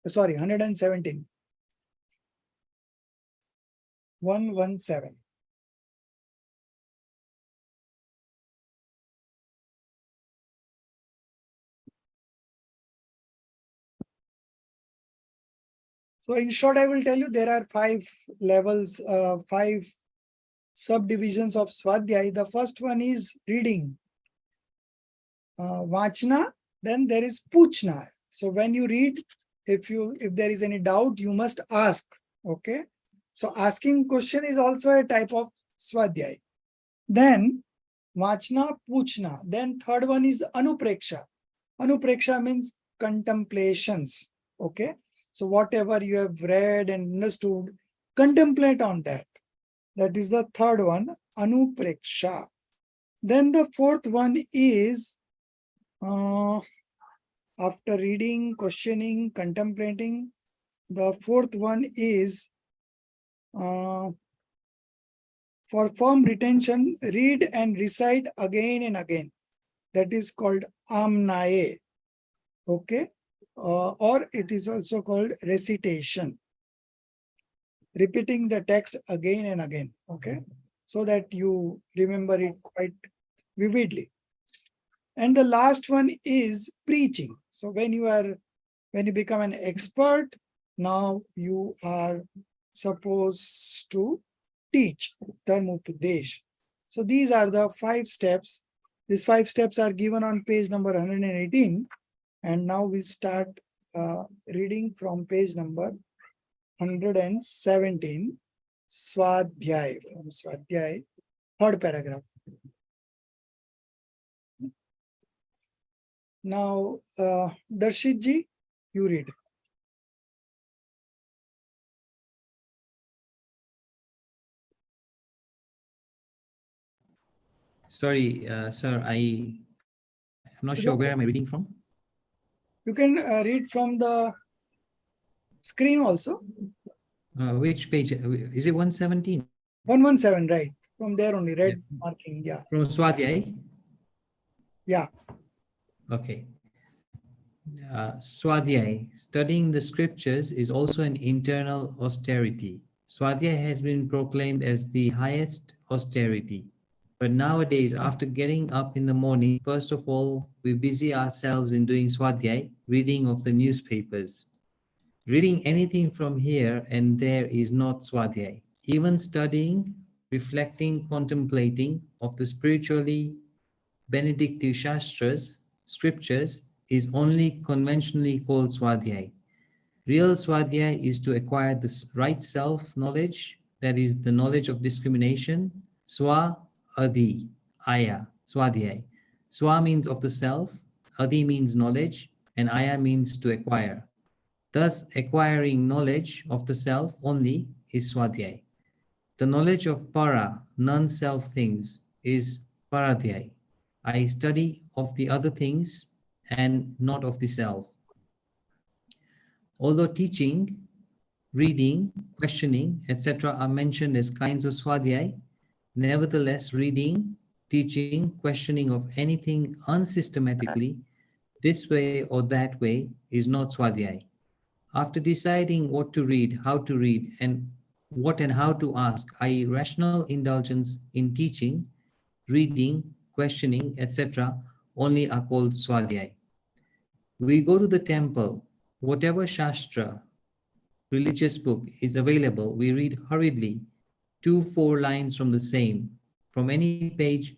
Sorry, 117. 117. So in short, I will tell you there are 5 levels, 5 subdivisions of Swadhyay. The first one is reading, Vachna, then there is Puchna. So when you read, if there is any doubt, you must ask. Okay. So asking question is also a type of Swadhyay. Then Vachna, Puchna. Then third one is Anupreksha. Anupreksha means contemplations. Okay. So whatever you have read and understood, contemplate on that. That is the third one, Anupreksha. Then the fourth one is after reading, questioning, contemplating, the fourth one is for firm retention, read and recite again and again. That is called Amnaye. Okay. Or it is also called recitation. Repeating the text again and again. Okay. So that you remember it quite vividly. And the last one is preaching. So when you become an expert, now you are supposed to teach Dharmopadesh. So these are the 5 steps. These 5 steps are given on page number 118. And now we start reading from page number 117, Swadhyay, from Swadhyay, third paragraph. Now, Darshit ji, you read. Sorry, sir, I'm not sure where am I reading from. You can read from the screen also. Which page? Is it 117? 117, right? From there only, red marking, yeah. From Swadhyay? Yeah. Okay. Swadhyay, studying the scriptures is also an internal austerity. Swadhyay has been proclaimed as the highest austerity. But nowadays, after getting up in the morning, first of all, we busy ourselves in doing Swadhyay, reading of the newspapers. Reading anything from here and there is not Swadhyay. Even studying, reflecting, contemplating of the spiritually Benedictine Shastras, scriptures, is only conventionally called Swadhyay. Real Swadhyay is to acquire the right self-knowledge, that is the knowledge of discrimination, Swa, Adi, Aya, Swadhyay. Swa means of the self, Adi means knowledge, and Aya means to acquire. Thus, acquiring knowledge of the self only is Swadhyay. The knowledge of para, non-self things, is Paradhyay. I study of the other things and not of the self. Although teaching, reading, questioning, etc. are mentioned as kinds of Swadhyay, nevertheless, reading, teaching, questioning of anything unsystematically, this way or that way, is not Swadhyay. After deciding what to read, how to read, and what and how to ask, i.e. rational indulgence in teaching, reading, questioning, etc. only are called Swadhyay. We go to the temple, whatever Shastra, religious book is available, we read hurriedly 2-4 lines from the same, from any page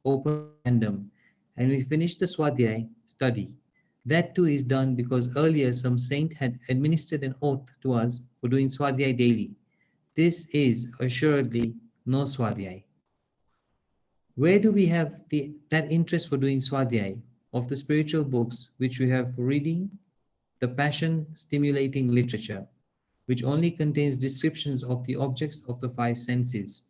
open at random, and we finish the Swadhyay study. That too is done because earlier some saint had administered an oath to us for doing Swadhyay daily. This is assuredly no Swadhyay. Where do we have that interest for doing Swadhyay of the spiritual books which we have for reading? The passion-stimulating literature, which only contains descriptions of the objects of the 5 senses.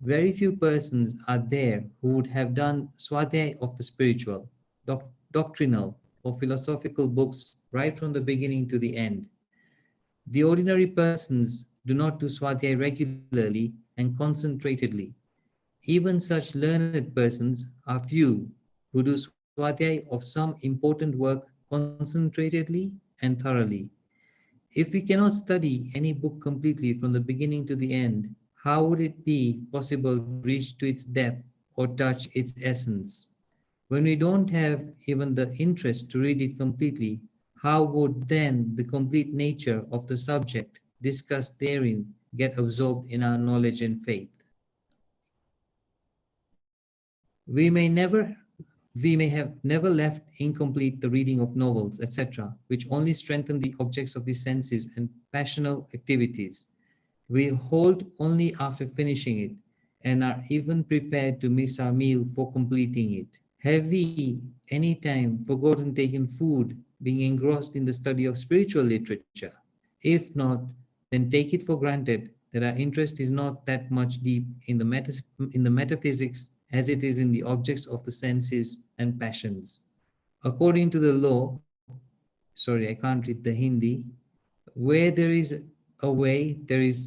Very few persons are there who would have done Swadhyay of the spiritual, doctrinal, or philosophical books right from the beginning to the end. The ordinary persons do not do Swadhyay regularly and concentratedly. Even such learned persons are few who do swadhyay of some important work concentratedly and thoroughly. If we cannot study any book completely from the beginning to the end, how would it be possible to reach to its depth or touch its essence? When we don't have even the interest to read it completely, how would then the complete nature of the subject discussed therein get absorbed in our knowledge and faith? We may have never left incomplete the reading of novels, etc., which only strengthen the objects of the senses and passional activities. We hold only after finishing it and are even prepared to miss our meal for completing it. Have we any time forgotten taking food, being engrossed in the study of spiritual literature? If not, then take it for granted that our interest is not that much deep in the metaphysics as it is in the objects of the senses and passions. According to the law, sorry, I can't read the Hindi, where there is a way,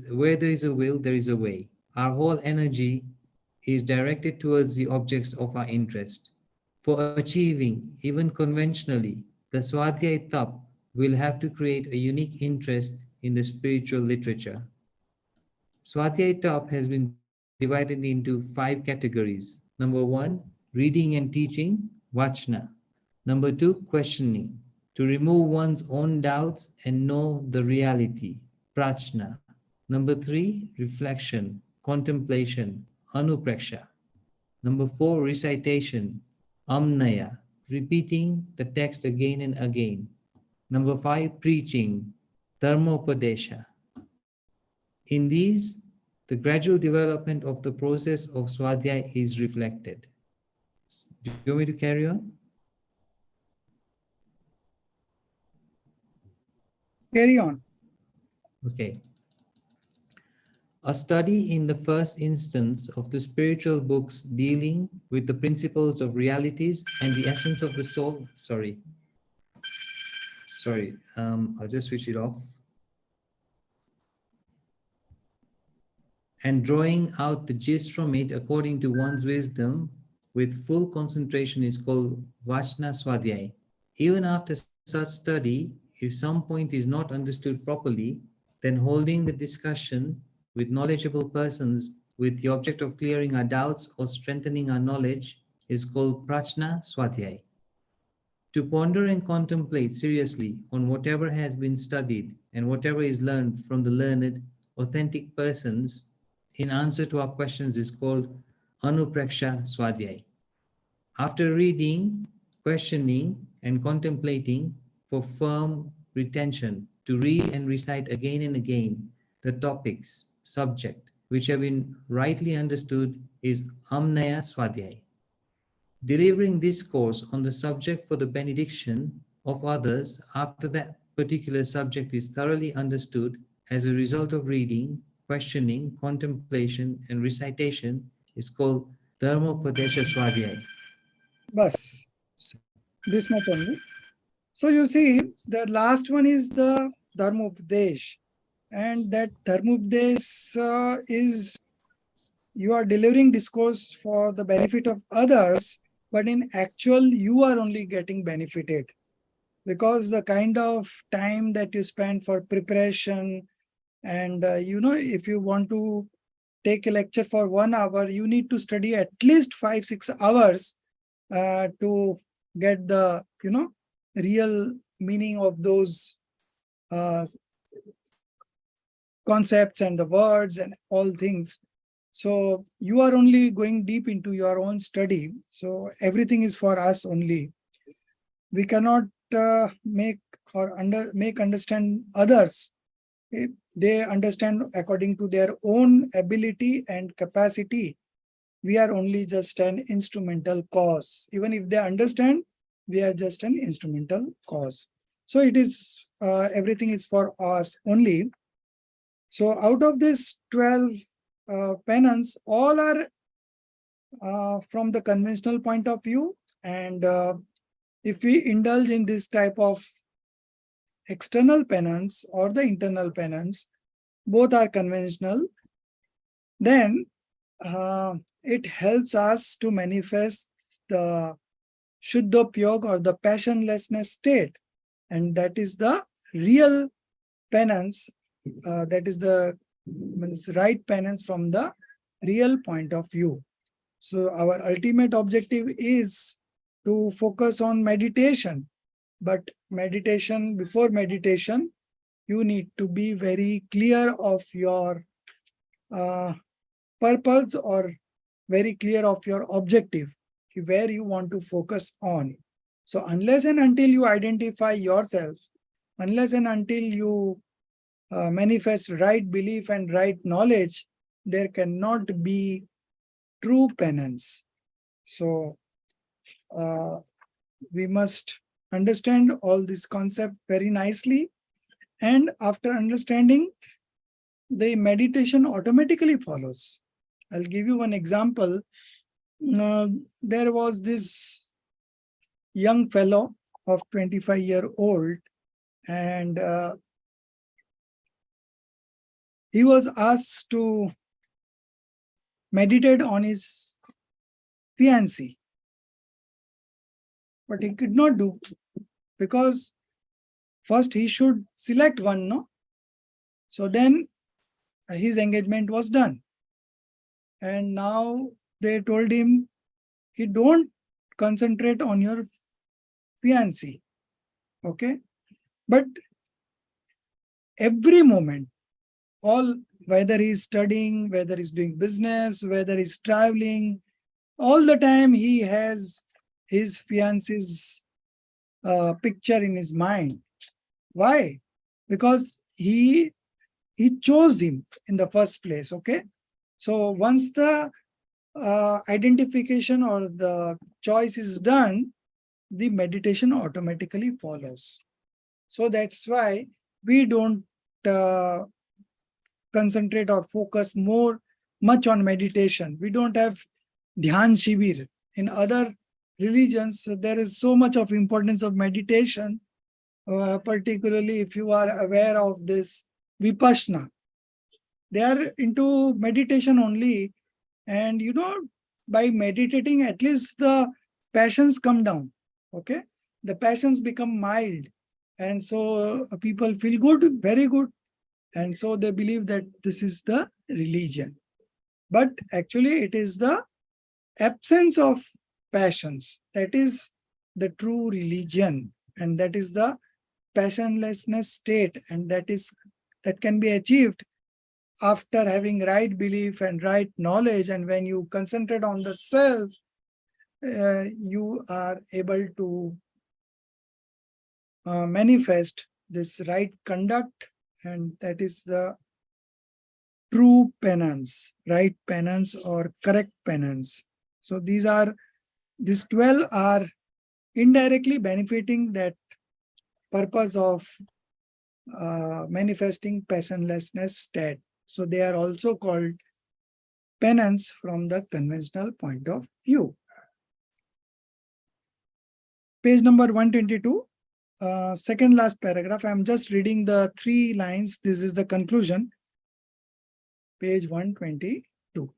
where there is a will, there is a way. Our whole energy is directed towards the objects of our interest. For achieving, even conventionally, the Swadhyay Tap will have to create a unique interest in the spiritual literature. Swadhyay Tap has been divided into 5 categories. Number 1, reading and teaching, Vachna. Number 2, questioning, to remove one's own doubts and know the reality, Prachna. Number 3, reflection, contemplation, Anupraksha. Number 4, recitation, Amnaya, repeating the text again and again. Number 5, preaching, Dharmopadesha. In these, the gradual development of the process of Swadhyay is reflected. Do you want me to carry on? Carry on. Okay. A study in the first instance of the spiritual books dealing with the principles of realities and the essence of the soul. Sorry, I'll just switch it off. And drawing out the gist from it according to one's wisdom with full concentration is called Vachna Swadhyay. Even after such study, if some point is not understood properly, then holding the discussion with knowledgeable persons with the object of clearing our doubts or strengthening our knowledge is called Prachna Swadhyay. To ponder and contemplate seriously on whatever has been studied and whatever is learned from the learned, authentic persons in answer to our questions is called Anupraksha Swadhyay. After reading, questioning, and contemplating for firm retention, to read and recite again and again the topics, subject, which have been rightly understood is Amnaya Swadhyay. Delivering discourse on the subject for the benediction of others after that particular subject is thoroughly understood as a result of reading, questioning, contemplation, and recitation is called Dharmopadesha Swadhyay. Bas. This much only. So you see, the last one is the Dharmopadesh. And that Dharmopadesh is you are delivering discourse for the benefit of others, but in actual, you are only getting benefited. Because the kind of time that you spend for preparation, and if you want to take a lecture for 1 hour, you need to study at least 5-6 hours to get the real meaning of those concepts and the words and all things. So you are only going deep into your own study. So everything is for us only. We cannot make understand others. They understand according to their own ability and capacity. We are only just an instrumental cause. Even if they understand, we are just an instrumental cause. So it is everything is for us only. So out of this 12 penance, all are from the conventional point of view. And if we indulge in this type of external penance or the internal penance, both are conventional, then it helps us to manifest the Shuddhopyog or the passionlessness state. And that is the real penance. That is the means right penance from the real point of view. So our ultimate objective is to focus on meditation. But before meditation, you need to be very clear of your purpose or very clear of your objective, where you want to focus on. So unless and until you identify yourself, unless and until you manifest right belief and right knowledge, there cannot be true penance. So we must understand all this concept very nicely. And after understanding, the meditation automatically follows. I'll give you one example. There was this young fellow of 25-year-old, and he was asked to meditate on his fiancée. But he could not do, because first he should select one, no? So then his engagement was done. And now they told him, don't concentrate on your fiancée, okay? But every moment, whether he's studying, whether he's doing business, whether he's traveling, all the time he has his fiancée's picture in his mind. Why? Because he chose him in the first place, okay? So once the identification or the choice is done, the meditation automatically follows. So that's why we don't concentrate or focus much on meditation. We don't have dhyan shibir. In other religions, there is so much of importance of meditation, particularly if you are aware of this vipassana. They are into meditation only. And by meditating, at least the passions come down, okay? The passions become mild. And so people feel good, very good. And so they believe that this is the religion. But actually it is the absence of passions that is the true religion. And that is the passionlessness state. And that can be achieved after having right belief and right knowledge. And when you concentrate on the self, you are able to manifest this right conduct, and that is the true penance, right penance or correct penance. So these 12 are indirectly benefiting that purpose of manifesting passionlessness state. So they are also called penance from the conventional point of view. Page number 122, second last paragraph. I'm just reading the 3 lines. This is the conclusion. Page 122.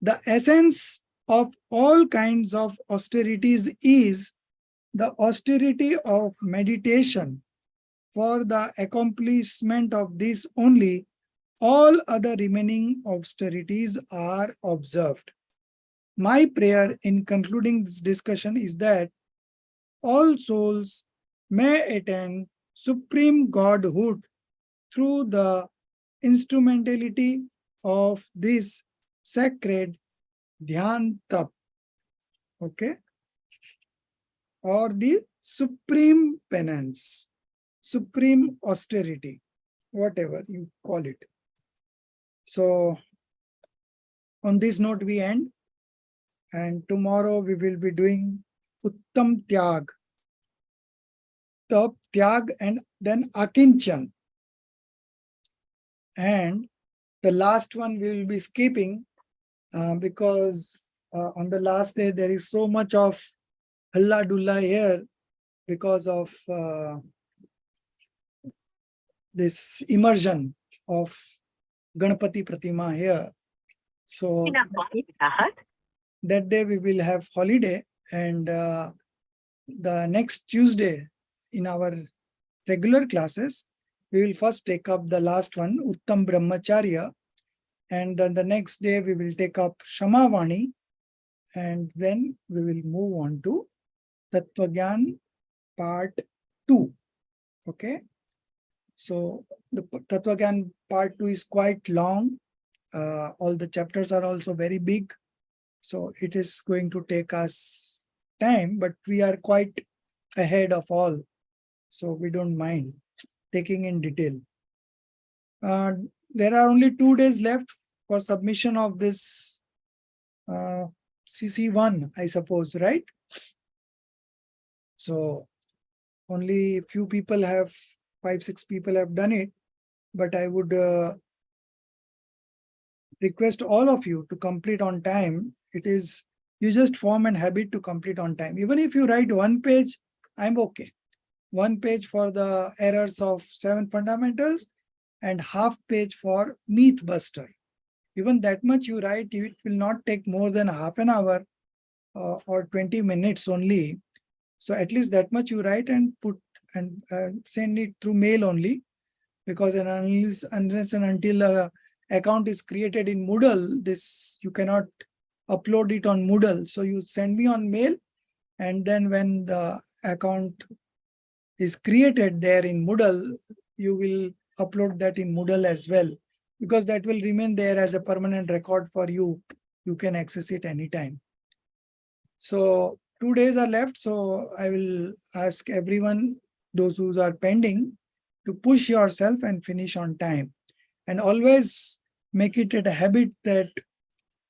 The essence of all kinds of austerities is the austerity of meditation. For the accomplishment of this only, all other remaining austerities are observed. My prayer in concluding this discussion is that all souls may attain supreme godhood through the instrumentality of this sacred dhyan tap, okay? Or the supreme penance, supreme austerity, whatever you call it. So on this note we end, and tomorrow we will be doing Uttam Tyag, Tap, Tyag, and then Akinchan. And the last one we will be skipping because on the last day there is so much of Halla Dulla here because of this immersion of Ganpati Pratima here. So that day we will have holiday, and the next Tuesday in our regular classes, we will first take up the last one, Uttam Brahmacharya, and then the next day we will take up Shamavani, and then we will move on to Tattvagyan part 2. Okay. So the Tattvagyan part 2 is quite long. All the chapters are also very big. So it is going to take us time, but we are quite ahead of all. So we don't mind taking in detail. There are only 2 days left for submission of this CC1, I suppose, right? So only few people have, 5-6 people have done it, but I would request all of you to complete on time. It is, you just form an habit to complete on time. Even if you write 1 page, I'm okay. 1 page for the errors of 7 fundamentals and half page for myth buster. Even that much you write, it will not take more than half an hour or 20 minutes only. So at least that much you write and put and send it through mail only, because unless and until account is created in Moodle, this you cannot upload it on Moodle. So you send me on mail, and then when the account is created there in Moodle, you will upload that in Moodle as well, because that will remain there as a permanent record for you. You can access it anytime. So 2 days are left. So I will ask everyone, those who are pending, to push yourself and finish on time. And always make it a habit that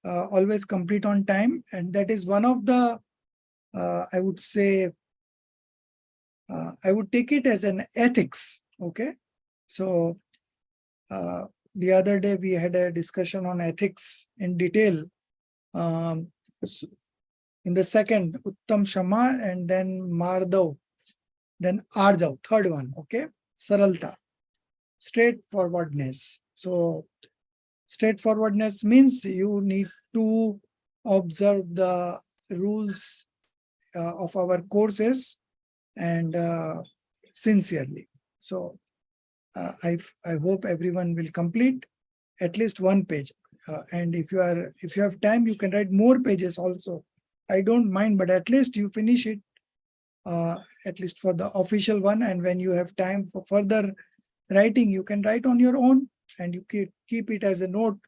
always complete on time. And that is one of the, I would say, I would take it as an ethics. Okay. So the other day we had a discussion on ethics in detail. In the second, Uttam Shama, and then Mardav, then Arjav, third one. Okay. Saralta, straightforwardness. So straightforwardness means you need to observe the rules of our courses and sincerely. So I hope everyone will complete at least 1 page. And if you have time, you can write more pages also. I don't mind, but at least you finish it, at least for the official one. And when you have time for further writing, you can write on your own, and you keep it as a note.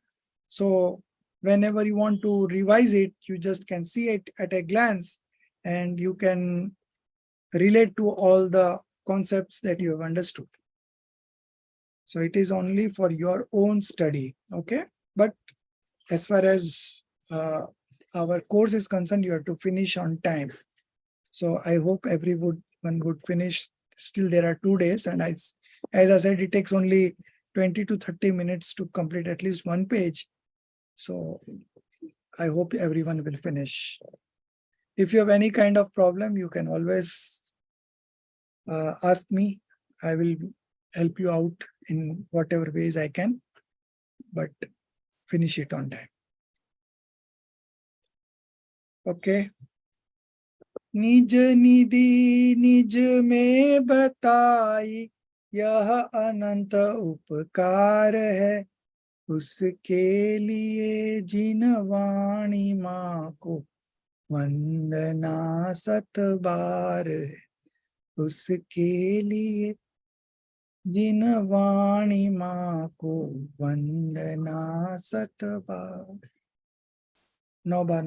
So whenever you want to revise it, you just can see it at a glance, and you can relate to all the concepts that you have understood. So it is only for your own study. Okay. But as far as our course is concerned, you have to finish on time. So I hope everyone would finish. Still there are 2 days, and as I said, it takes only 20 to 30 minutes to complete at least 1 page. So I hope everyone will finish. If you have any kind of problem, you can always ask me. I will help you out in whatever ways I can, but finish it on time. Okay. निज निधि निज में बताई, यह अनंत उपकार है, उसके लिए जिन वाणी माँ को वंदना 7 बार है, उसके लिए जिन वाणी माँ को वंदना 7 बार। 9 बार